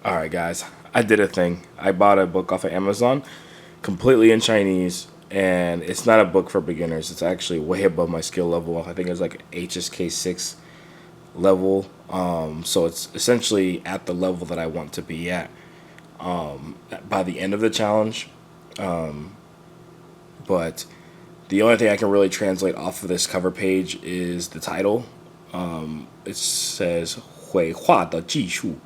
All right, guys, I did a thing. I bought a book off of Amazon, completely in Chinese, and it's not a book for beginners. It's actually way above my skill level. I think it's like HSK 6 level. So it's essentially at the level that I want to be at by the end of the challenge. But the only thing I can really translate off of this cover page is the title. It says Huihua de jishu,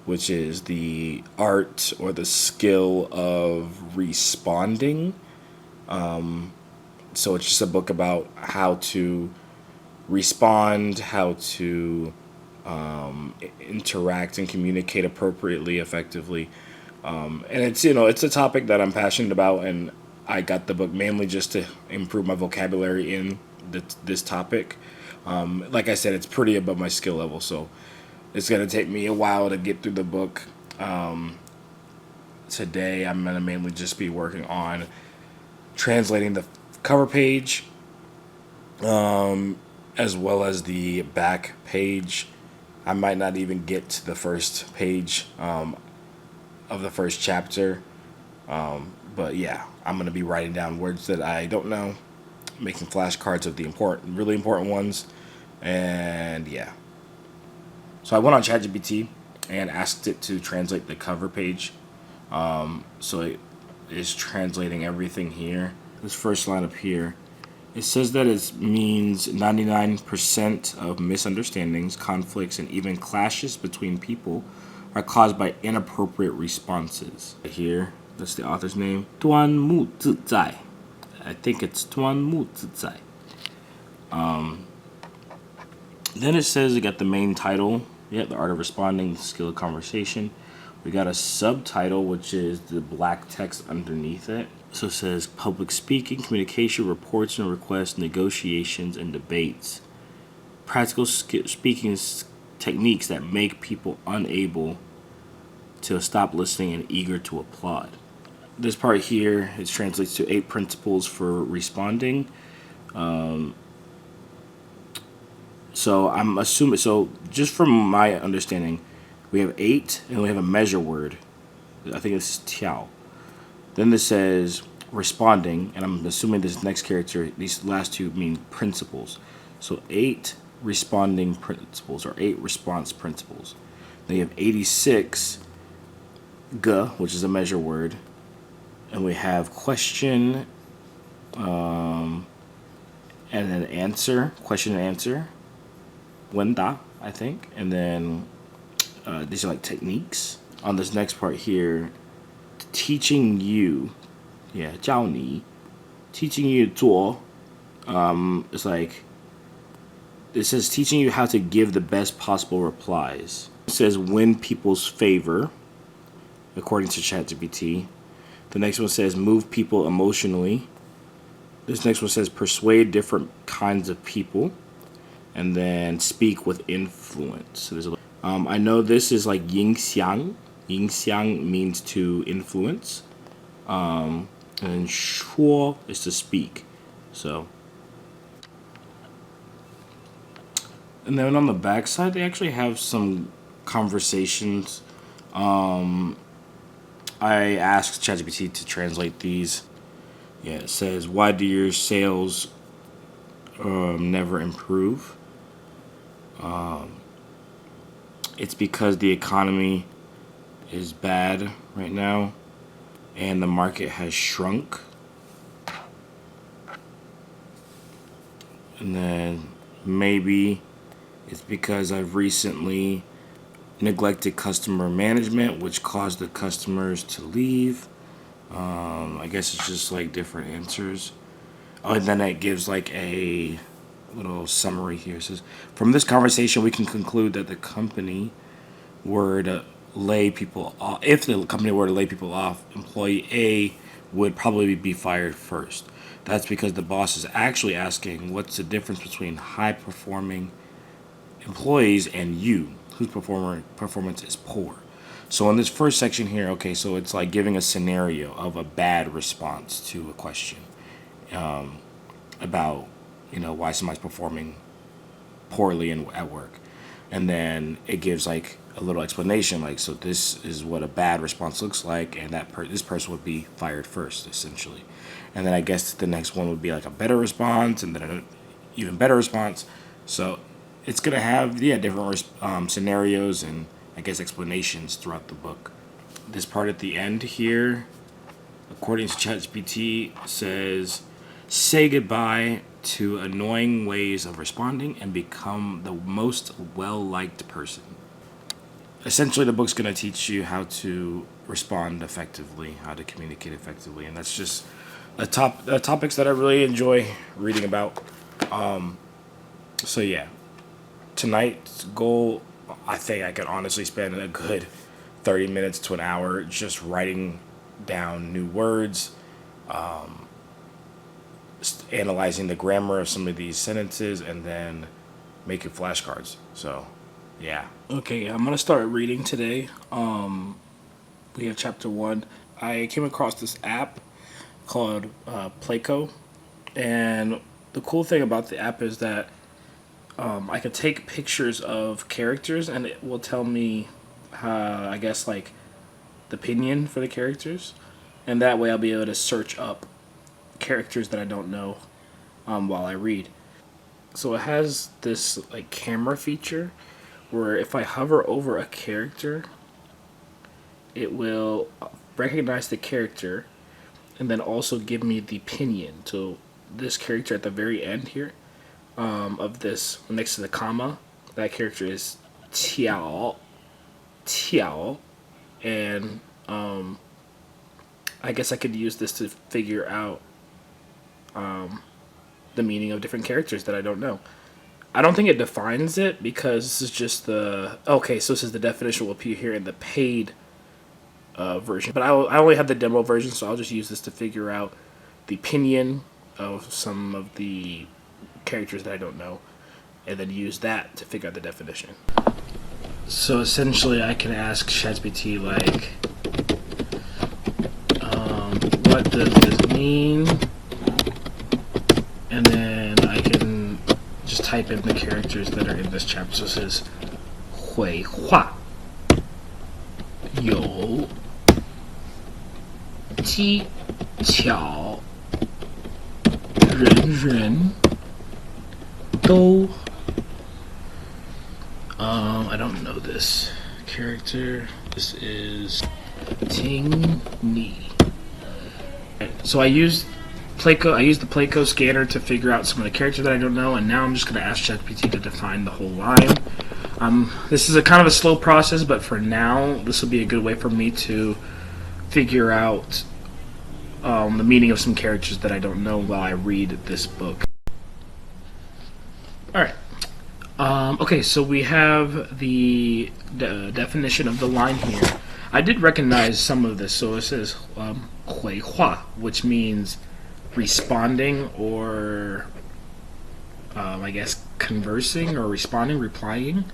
which is the art or the skill of responding. So it's just a book about how to respond, how to interact and communicate appropriately, effectively. And it's a topic that I'm passionate about, and I got the book mainly just to improve my vocabulary in this topic. Like I said, it's pretty above my skill level, so it's gonna take me a while to get through the book. Today, I'm gonna mainly just be working on translating the cover page, as well as the back page. I might not even get to the first page of the first chapter. But yeah, I'm gonna be writing down words that I don't know, making flashcards of the really important ones, and yeah. So I went on Chatgpt and asked it to translate the cover page. So it is translating everything here. This first line up here, it says that it means 99% of misunderstandings, conflicts, and even clashes between people are caused by inappropriate responses. Here, that's the author's name. Duanmu Zizai. I think it's Duanmu Zizai. Then it says we got the main title. Yeah, the art of responding, the skill of conversation. We got a subtitle, which is the black text underneath it. So it says public speaking, communication, reports and requests, negotiations, and debates. Practical speaking techniques that make people unable to stop listening and eager to applaud. This part here, it translates to 8 principles for responding. So I'm assuming, so just from my understanding, we have 8 and we have a measure word. I think it's tiao. Then this says responding, and I'm assuming this next character, these last 2 mean principles. So 8 responding principles or 8 response principles. Then you have 86 g, which is a measure word, and we have question and then answer, question and answer, 问答, I think, and then these are like techniques. On this next part here, teaching you, yeah, 教你, teaching you 做, it's like, it says teaching you how to give the best possible replies. It says win people's favor, according to ChatGPT. The next one says move people emotionally. This next one says persuade different kinds of people. And then speak with influence. So there's I know this is like yin xiang. Yin xiang means to influence. And shuo is to speak. So. And then on the back side, they actually have some conversations. I asked ChatGPT to translate these. Yeah, it says, why do your sales never improve? It's because the economy is bad right now and the market has shrunk. And then maybe it's because I've recently neglected customer management, which caused the customers to leave. I guess it's just like different answers. Oh, and then it gives like a little summary here. It says, from this conversation, we can conclude that the company were to lay people off. If the company were to lay people off, employee A would probably be fired first. That's because the boss is actually asking what's the difference between high-performing employees and you, whose performance is poor. So in this first section here, okay, so it's like giving a scenario of a bad response to a question about, why somebody's performing poorly at work. and then it gives like a little explanation, like, so this is what a bad response looks like, and this person would be fired first, essentially. And then I guess the next one would be like a better response, and then an even better response. So it's gonna have different scenarios and I guess explanations throughout the book. This part at the end here, according to Chatgpt, says, "Say goodbye to annoying ways of responding and become the most well-liked person." Essentially, the book's going to teach you how to respond effectively, how to communicate effectively, and that's just topics that I really enjoy reading about. So yeah, tonight's goal, I think I could honestly spend a good 30 minutes to an hour just writing down new words, analyzing the grammar of some of these sentences, and then making flashcards. So yeah. Okay, I'm gonna start reading today. We have chapter 1. I came across this app called Pleco, and the cool thing about the app is that I could take pictures of characters, and it will tell me, I guess, like the opinion for the characters, and that way I'll be able to search up characters that I don't know while I read. So it has this like camera feature where if I hover over a character, it will recognize the character and then also give me the opinion. So this character at the very end here, of this, next to the comma, that character is Tiao, and I guess I could use this to figure out the meaning of different characters that I don't know. I don't think it defines it because this is just the... Okay, so this is the definition will appear here in the paid version. But I only have the demo version, so I'll just use this to figure out the opinion of some of the characters that I don't know, and then use that to figure out the definition. So essentially I can ask ChatGPT, like, what does this mean? And then I can just type in the characters that are in this chapter. So it says, Huihua, you, ji, qiao, ren, ren, dou. I don't know this character. This is Ting Ni. So I used the Pleco scanner to figure out some of the characters that I don't know, and now I'm just going to ask ChatGPT to define the whole line. This is a kind of a slow process, but for now, this will be a good way for me to figure out the meaning of some characters that I don't know while I read this book. Alright. Okay, so we have the definition of the line here. I did recognize some of this. So it says Huihua, which means responding, or I guess conversing or responding, replying.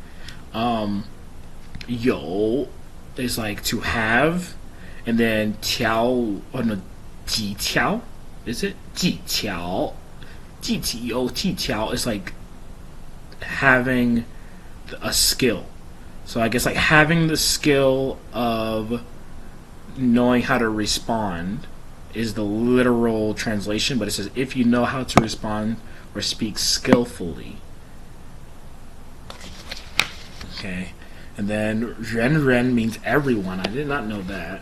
Yo is like to have, and then tiao, or no, ji tiao, is it? Ji tiao, ji tiao is like having a skill. So I guess like having the skill of knowing how to respond is the literal translation, but it says if you know how to respond or speak skillfully. Okay, and then ren ren means everyone. I did not know that.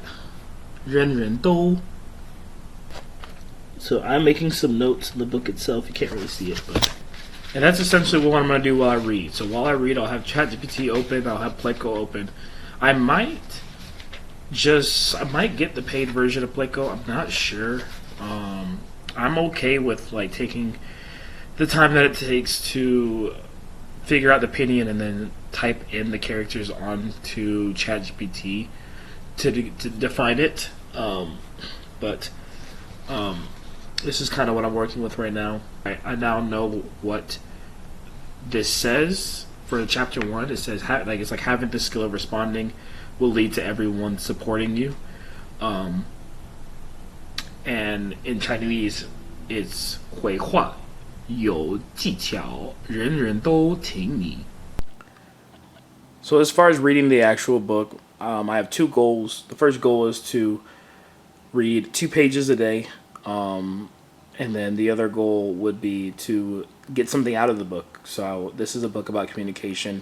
Ren ren dou. So I'm making some notes in the book itself. You can't really see it, but... And that's essentially what I'm going to do while I read. So while I read, I'll have ChatGPT open, I'll have Pleco open. I might get the paid version of Pleco. I'm not sure. I'm okay with like taking the time that it takes to figure out the opinion and then type in the characters onto ChatGPT to define it. But this is kind of what I'm working with right now. I now know what this says for chapter 1. It says it's like having the skill of responding will lead to everyone supporting you. And in Chinese, it's 回话有技巧，人人都听你. So as far as reading the actual book, I have two goals. The first goal is to read 2 pages a day, and then the other goal would be to get something out of the book. So this is a book about communication,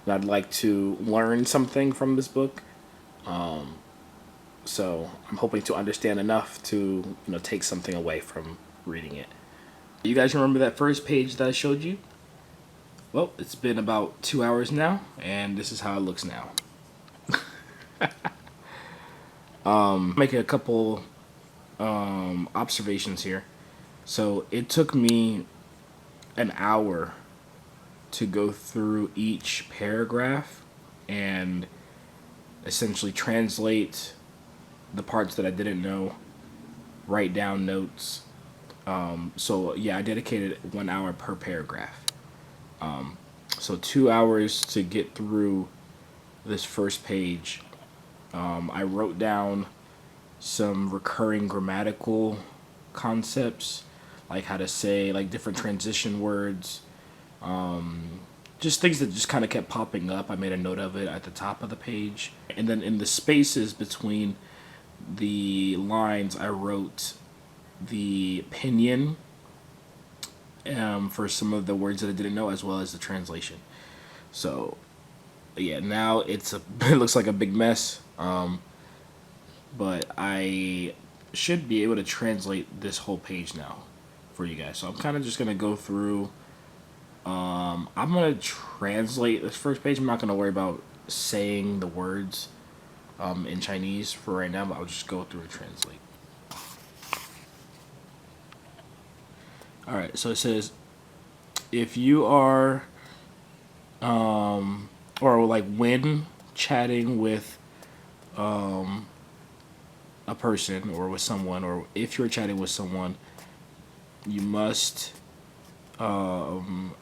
and I'd like to learn something from this book. So I'm hoping to understand enough to take something away from reading it. You guys remember that first page that I showed you? Well, it's been about 2 hours now, and this is how it looks now. Making a couple observations here. So it took me an hour to go through each paragraph and essentially translate the parts that I didn't know, write down notes. So yeah, I dedicated 1 hour per paragraph. So 2 hours to get through this first page. I wrote down some recurring grammatical concepts, like how to say like different transition words, just things that just kind of kept popping up. I made a note of it at the top of the page, and then in the spaces between the lines, I wrote the pinyin for some of the words that I didn't know, as well as the translation. So yeah, now it's a it looks like a big mess. But I should be able to translate this whole page now for you guys. So I'm kind of just gonna go through. I'm gonna translate this first page. I'm not gonna worry about saying the words in Chinese for right now, but I'll just go through and translate. All right. So it says, if you are, or like when chatting with a person or with someone, or if you're chatting with someone, you must. The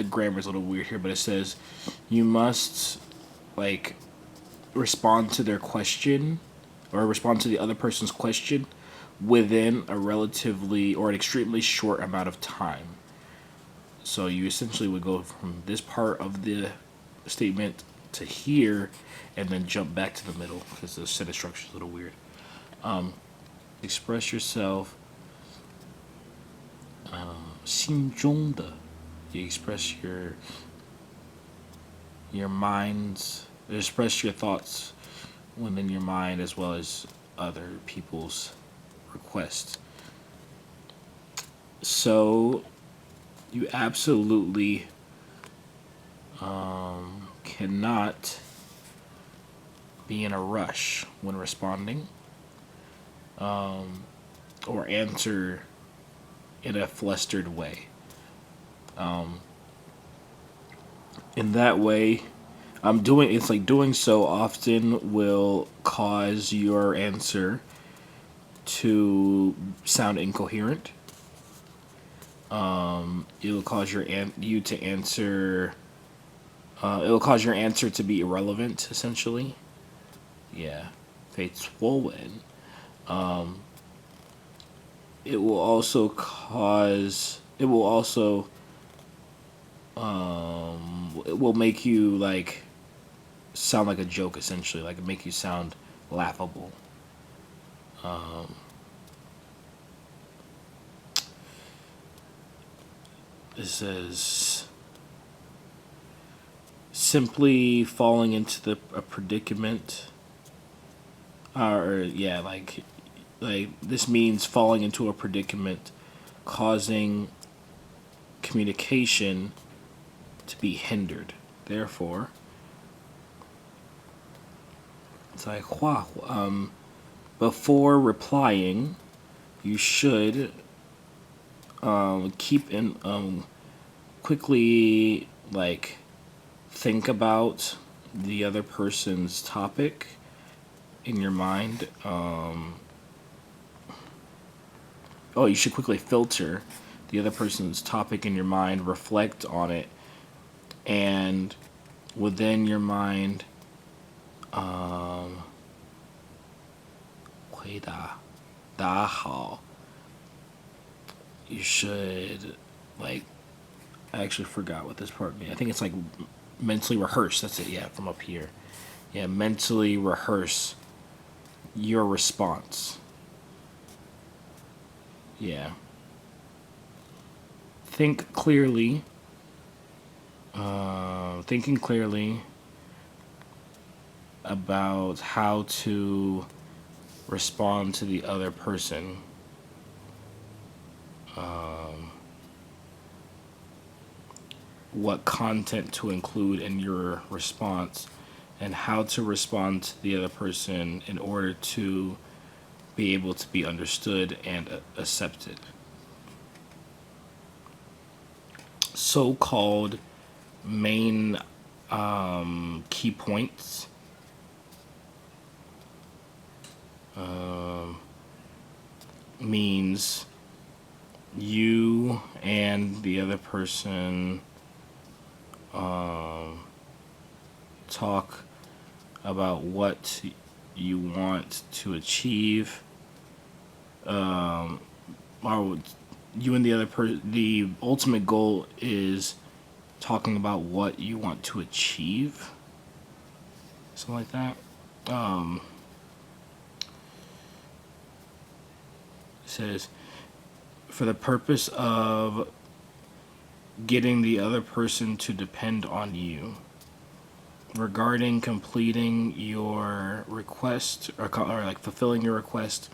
grammar's a little weird here, but it says you must like respond to their question or respond to the other person's question within a relatively or an extremely short amount of time. So you essentially would go from this part of the statement to here and then jump back to the middle because the sentence structure is a little weird. Express yourself. 心中的 you express your minds, express your thoughts within your mind as well as other people's requests. So you absolutely cannot be in a rush when responding, or answer in a flustered way. In that way, doing so often will cause your answer to sound incoherent. It'll cause you to answer. It'll cause your answer to be irrelevant, essentially. Yeah, fates forward. It will also cause. It will also. It will make you like sound like a joke, essentially, like make you sound laughable. It says simply falling into a predicament, or yeah, like this means falling into a predicament, causing communication to be hindered. Therefore, it's like before replying, you should keep in quickly like think about the other person's topic in your mind. You should quickly filter the other person's topic in your mind, reflect on it, and within your mind, 回答打好. You should like. I actually forgot what this part means. I think it's like mentally rehearse. That's it. Yeah, from up here. Yeah, mentally rehearse your response. Yeah. Think clearly. Thinking clearly about how to respond to the other person. What content to include in your response, and how to respond to the other person in order to be able to be understood and accepted. So-called main key points. Means you and the other person talk about what you want to achieve, or you and the other person. The ultimate goal is talking about what you want to achieve, something like that. It says, for the purpose of getting the other person to depend on you regarding completing your request, or like fulfilling your request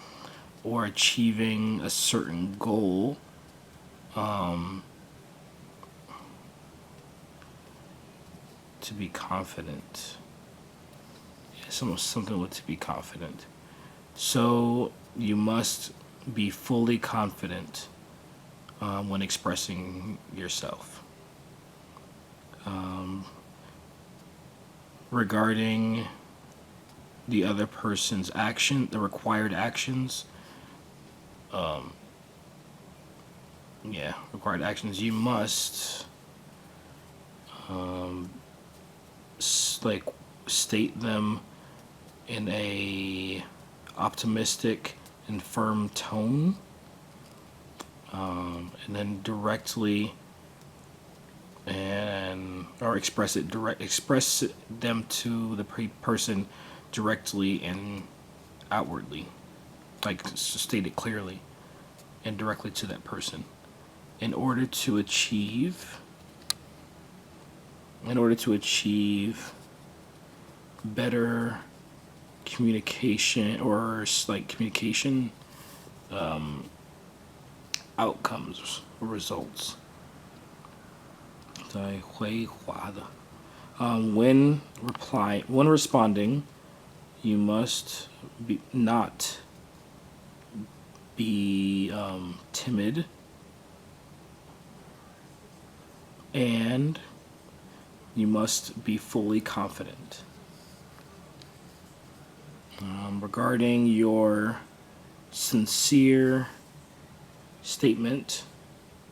or achieving a certain goal. To be confident. Yeah, something with to be confident. So you must be fully confident when expressing yourself. Regarding the other person's action, the required actions. Required actions. You must state them in a optimistic and firm tone, and then directly or express them to the person directly and outwardly, like state it clearly and directly to that person in order to achieve better communication, or like communication outcomes or results. When responding, you must not be timid, and you must be fully confident. Regarding your sincere statement,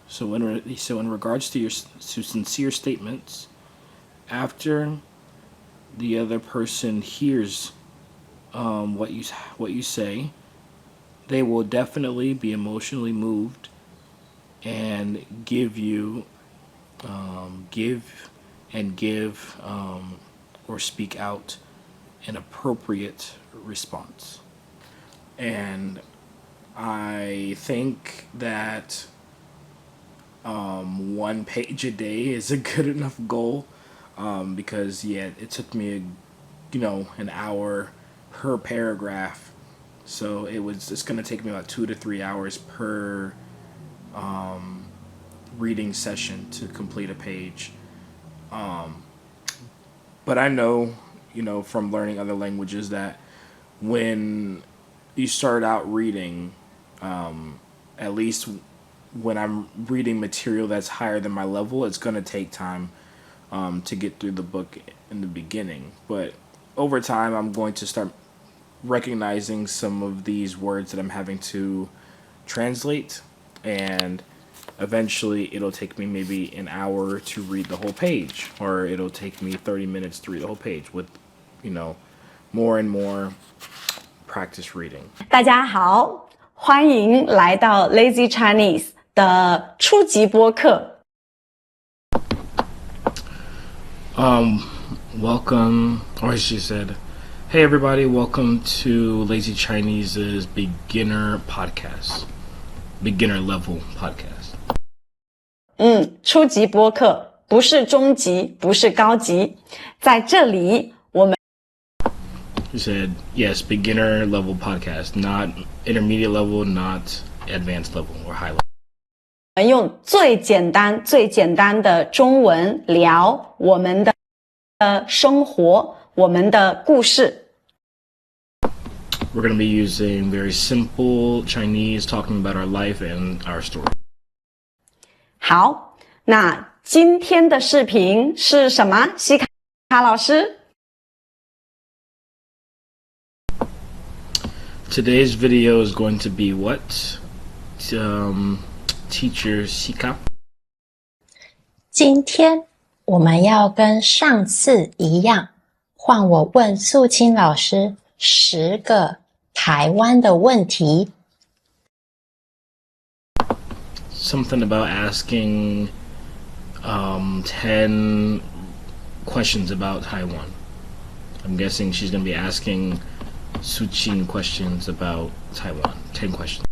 so in regards to sincere statements, after the other person hears what you say, they will definitely be emotionally moved and give or speak out an appropriate response. And I think that 1 page a day is a good enough goal, because it took me an hour per paragraph, so it's going to take me about 2 to 3 hours per reading session to complete a page. But I know from learning other languages that when you start out reading, at least when I'm reading material that's higher than my level, it's going to take time to get through the book in the beginning. But over time, I'm going to start recognizing some of these words that I'm having to translate, and eventually it'll take me maybe an hour to read the whole page, or it'll take me 30 minutes to read the whole page with, more and more practice reading. 大家好，欢迎来到 Lazy Chinese 的初级播客。Um, welcome, or she said, "Hey everybody, welcome to Lazy Chinese's beginner podcast, beginner level podcast." 初级播客，不是中级，不是高级，在这里我们 She said, "Yes, beginner level podcast, not intermediate level, not advanced level or high level." 用最简单的中文聊我们的生活，我们的故事。We're going to be using very simple Chinese, talking about our life and our story. 好，那今天的视频是什么？西卡老师。Today's video is going to be what? Teacher Sika. 今天我们要跟上次一样，换我问素清老师10个台湾的问题。Something about asking 10 questions about Taiwan. I'm guessing she's going to be asking Suqing questions about Taiwan. 10 questions.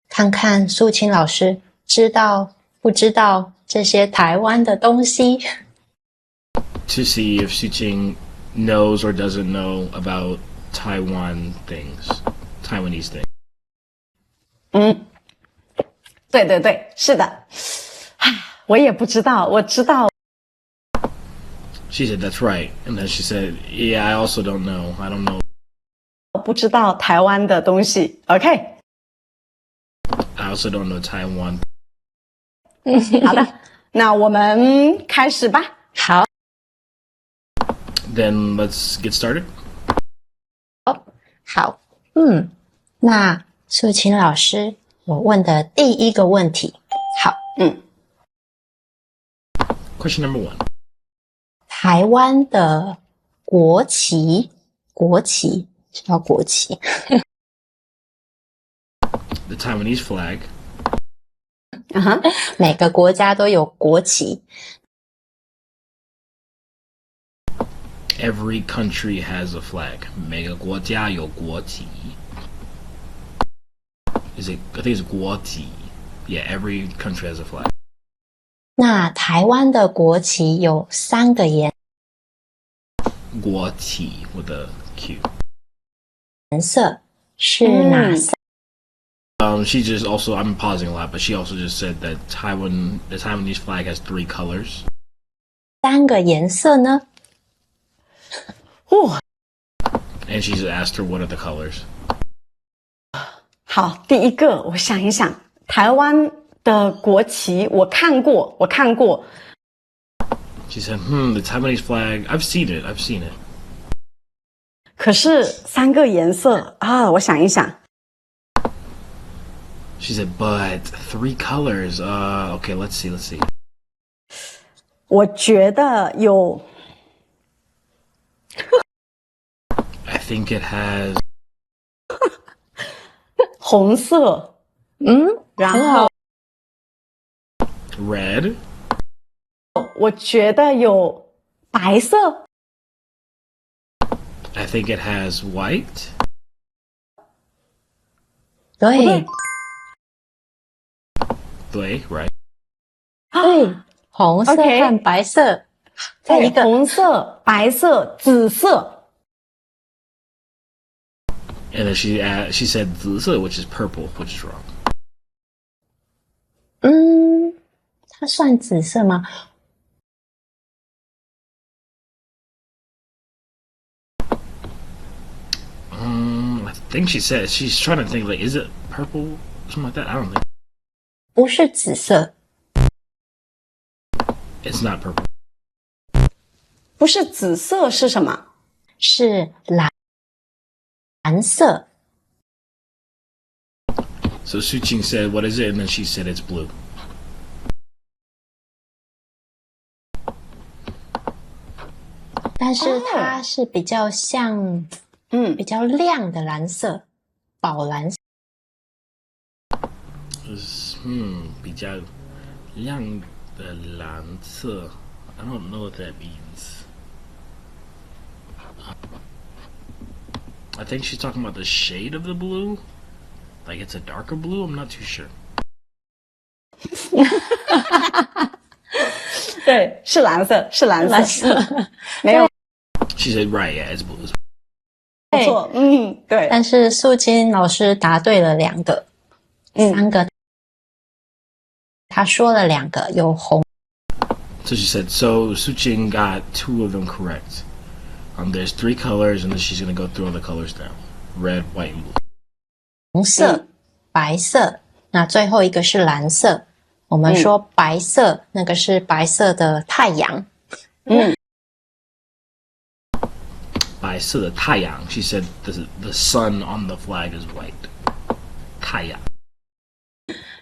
看看素清老师知道不知道这些台湾的东西。To see if Suqing knows or doesn't know about Taiwan things. Taiwanese things. 对，是的。我也不知道，我知道。She said, "That's right." And then she said, "Yeah, I also don't know. I don't know." 不知道台湾的东西 ，OK？ I also don't know Taiwan. 好的，那我们开始吧。好， Then let's get started. 好，那素清老师，我问的第一个问题，好，Question number 1. 台湾的国旗是叫国旗 The Taiwanese flag. 每个国家都有国旗。 Every country has a flag. 每个国家有国旗。Is it? I think it's 国旗. Yeah, every country has a flag. 那台湾的国旗有3个国旗 with a Q. 颜色，是哪3？She just also, I'm pausing a lot, but she also just said that the Taiwanese flag has 3 colors. 3个颜色呢？ And she just asked her what are the colors. 好，第一个，我想一想，台湾的国旗我看过。She said, the Taiwanese flag, I've seen it. 可是3个颜色啊，我想一想。She said, but 3 colors. Okay, let's see. 我觉得有I think it has 红色，然后 red. 我觉得有白色， I think it has white. 对对 right? 对，红色 OK 和白色。再一个红色、白色、紫色。And then she said 紫色 which is purple, which is wrong. 它算紫色吗？ I think she said, she's trying to think like, is it purple? Something like that? I don't think. 不是紫色， It's not purple. 不是紫色是什么？是蓝色。 So Suqing said, what is it? And then she said it's blue. 但是它是比较像，比较亮的蓝色，宝蓝色。比较亮的蓝色。I don't know what that means. I think she's talking about the shade of the blue. Like it's a darker blue? I'm not too sure. 对，是蓝色，是蓝色，蓝色没有 She said, right, yeah, it's blue. 错。对。但是素清老师答对了2个，3个，他说了2个，有红。So she said, so Suqing got 2 of them correct. There's 3 colors, and then she's going to go through all the colors now. Red, white, and blue. 红色、白色，那最后一个是蓝色。我们说白色，那个是白色的太阳。白色的太阳 She said the sun on the flag is white. 太阳。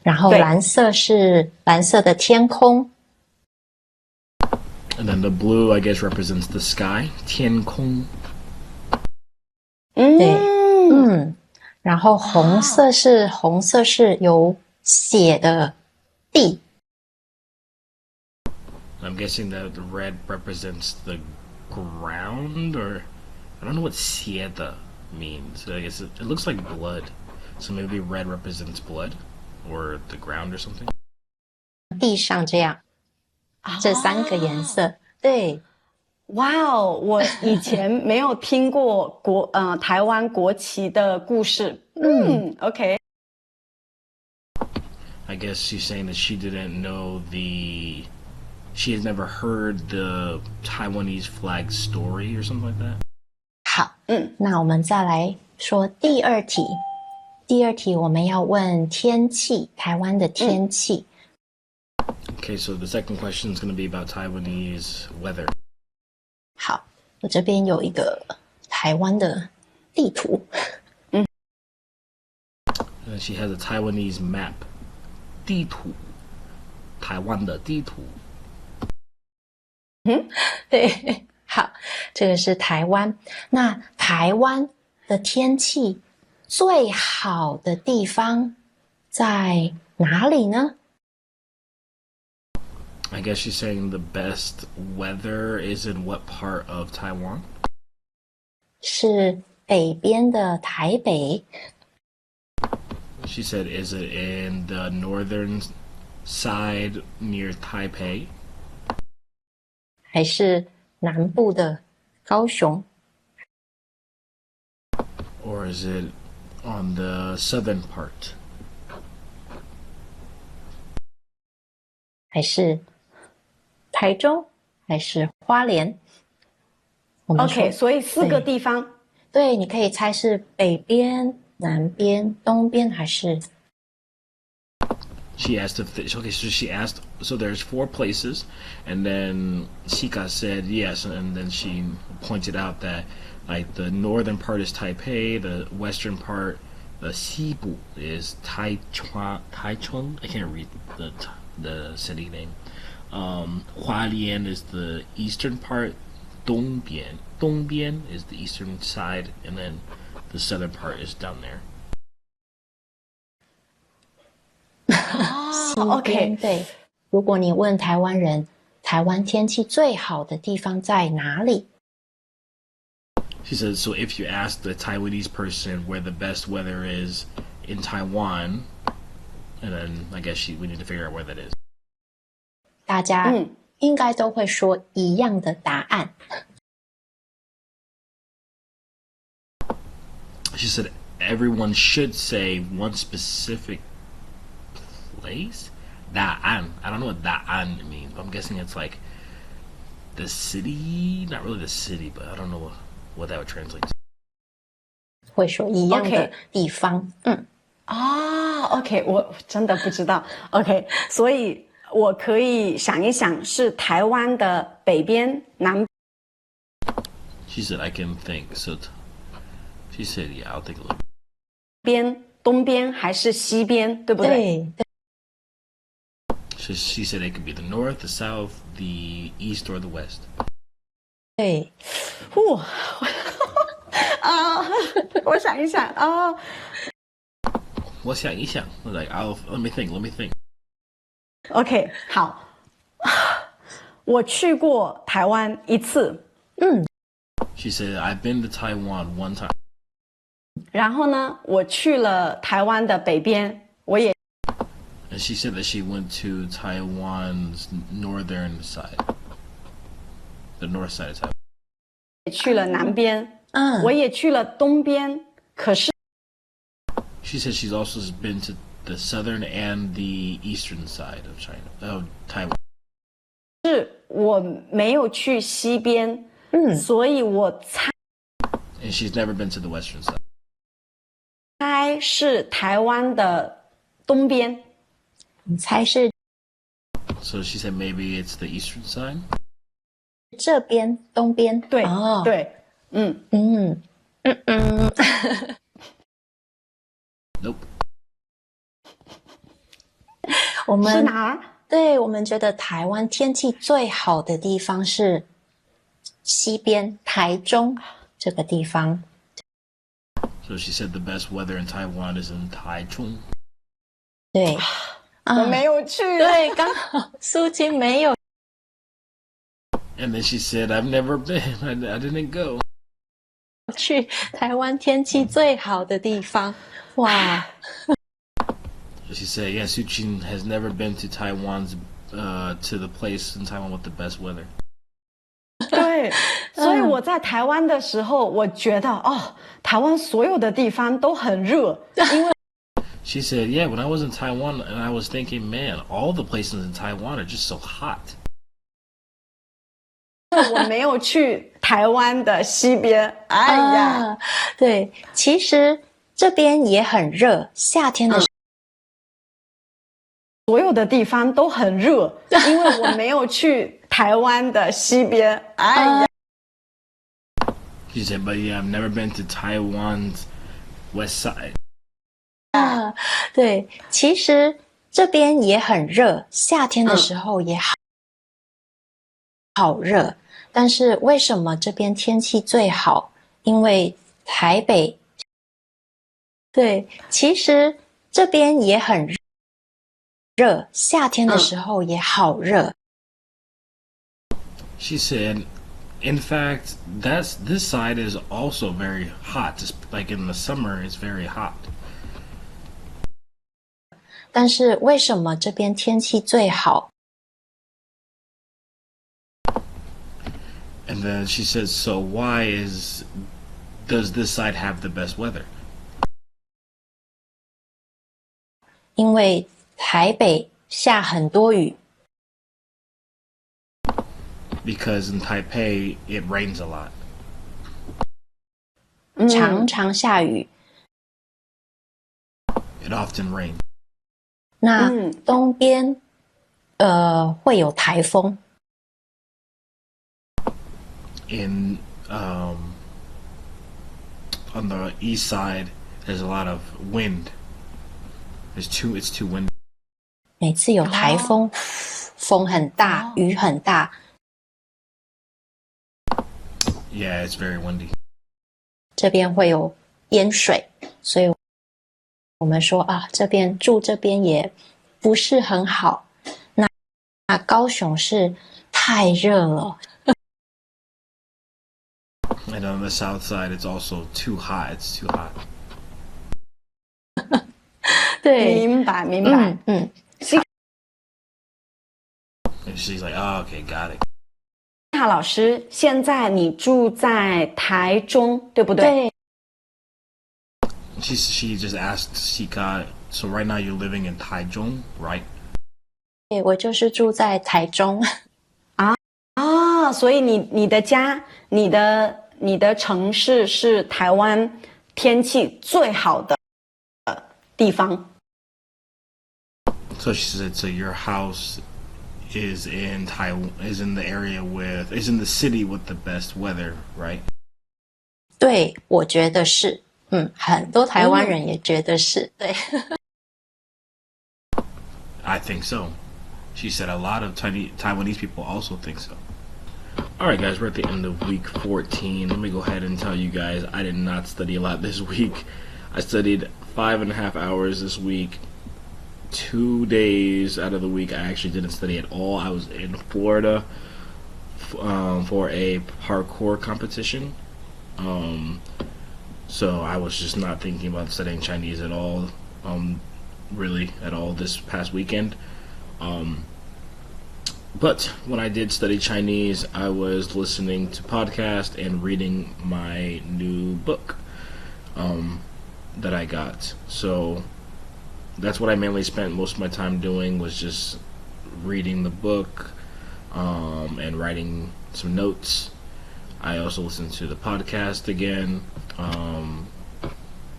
然后蓝色是蓝色的天空。And then the blue, I guess, represents the sky. 天空。对，然后红色是有血的地。I'm guessing that the red represents the ground, or I don't know what 血的 means. I guess it looks like blood. So maybe red represents blood, or the ground or something. 地上这样，这3个颜色，对。哇哦，我以前没有听过台湾国旗的故事。OK。I guess she's saying that she didn't know she has never heard the Taiwanese flag story or something like that. 好，那我们再来说第2题。第2题我们要问天气，台湾的天气。Okay, so the second question is going to be about Taiwanese weather. 好，我这边有一个台湾的地图。And she has a Taiwanese map. 地图，台湾的地图。对，好，这个是台湾。那台湾的天气最好的地方在哪里呢？ I guess she's saying the best weather is in what part of Taiwan? 是北边的台北。She said, is it in the northern side near Taipei? 还是南部的高雄？ Or is it on the southern part? 还是台中？还是花莲？我们说 OK， 所以4个地方。对，你可以猜是北边、南边、东边还是 She asked okay, so she asked, so there's 4 places, and then Sika said yes, and then she pointed out that, like, the northern part is Taipei, the western part, the Sibu is Taichung, I can't read the city name. Hualien is the eastern part, Dongbian is the eastern side, and then the southern part is down there. OK， 对，如果你问台湾人，台湾天气最好的地方在哪里？ She says, so if you ask the Taiwanese person where the best weather is in Taiwan, and then I guess we need to figure out where that is. 大家应该都会说一样的答案。She said everyone should say one specific place. Da'an. I don't know what Da'an means, but I'm guessing it's like the city. Not really the city, but I don't know what that would translate to. 会说一样的地方。OK， 我真的不知道。OK， 所以我可以想一想，是台湾的北边、南 She said I can think. So she said, yeah, I'll think a little. 边、东边还是西边，对不对？对， She said it could be the north, the south, the east, or the west. 对，我想一想啊。我想一想 Like, let me think. OK， 好，我去过台湾一次。She said, I've been to Taiwan one time. 然后呢，我去了台湾的北边，我也 And she said that she went to Taiwan's northern side. The north side of Taiwan. 去了南边，嗯我也去了东边。可是 She said she's also been to the southern and the eastern side of Taiwan. 我没有去西边，所以我猜 And she's never been to the western side. 是台湾的东边。你猜是 So she said maybe it's the eastern side. 这边东边？对、哦，对，Nope. 我们是哪儿？对，我们觉得台湾天气最好的地方是西边台中这个地方。So she said the best weather in Taiwan is in Taichung. 对，我没有去。对，刚好苏青没有 And then she said, I've never been. I didn't go. 去台湾天气最好的地方。哇， She said, yeah, Suchin has never been to Taiwan's, to the place in Taiwan with the best weather. 对，所以我在台湾的时候，我觉得台湾所有的地方都很热，因为 She said, yeah, when I was in Taiwan, and I was thinking, man, all the places in Taiwan are just so hot. 我没有去台湾的西边。哎呀，啊，对，其实这边也很热，夏天的时所有的地方都很热，因为我没有去台湾的西边。哎呀， She said, but yeah, I've never been to Taiwan's west side. 啊，对，其实这边也很热，夏天的时候也好热，但是为什么这边天气最好？因为台北，对，其实这边也很热，夏天的时候也好热。 She said, in fact, this side is also very hot. Just like in the summer, it's very hot. 但是为什么这边天气最好？ And then she says, so why does this side have the best weather? 因为台北下很多雨。 Because in Taipei, it rains a lot. 常常下雨。 It often rains. 那东边会有台风。 In on the east side, there's a lot of wind. It's too windy. 每次有台风，风很大，雨很大， Yeah, it's very windy. 这边会有淹水，所以我们说啊，这边住这边也不是很好。那高雄是太热了。 And on the south side, it's also too hot. It's too hot. 对，明白明白。嗯， And she's like, oh, okay, got it. 夏老师，现在你住在台中，对不对？对， She just asked Shika, so right now you're living in Taichung, right? 对，我就是住在台中。所以你的家，你的城市是台湾天气最好的地方。 So she said, so your house is in Taiwan, is in the area is in the city with the best weather, right? 对，我觉得是，很多台湾人也觉得是，对。 I think so. She said a lot of Taiwanese people also think so. All right, guys, we're at the end of week 14. Let me go ahead and tell you guys I did not study a lot this week. I studied 5.5 hours this week. 2 days out of the week I actually didn't study at all. I was in Florida for a parkour competition. So I was just not thinking about studying Chinese at all, really at all this past weekend. But when I did study Chinese, I was listening to podcasts and reading my new book that I got. So that's what I mainly spent most of my time doing, was just reading the book and writing some notes. I also listened to the podcast again.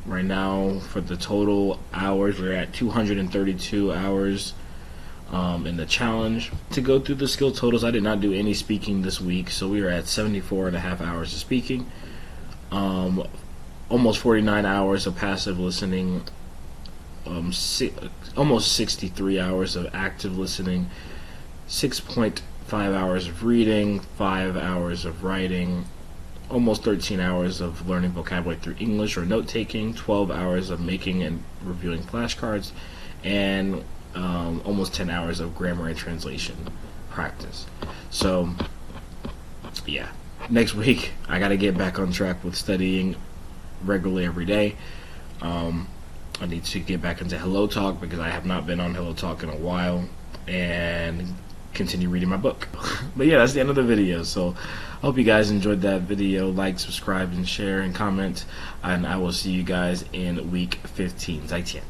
Right now, for the total hours, we're at 232 hours in the challenge. To go through the skill totals, I did not do any speaking this week, so we are at 74 and a half hours of speaking, almost 49 hours of passive listening, almost 63 hours of active listening, 6.5 hours of reading, 5 hours of writing, almost 13 hours of learning vocabulary through English or note-taking, 12 hours of making and reviewing flashcards, and almost 10 hours of grammar and translation practice. So, yeah. Next week, I got to get back on track with studying regularly every day. I need to get back into Hello Talk because I have not been on Hello Talk in a while, and continue reading my book. But yeah, that's the end of the video. So I hope you guys enjoyed that video. Like, subscribe, and share, and comment. And I will see you guys in week 15. 再见.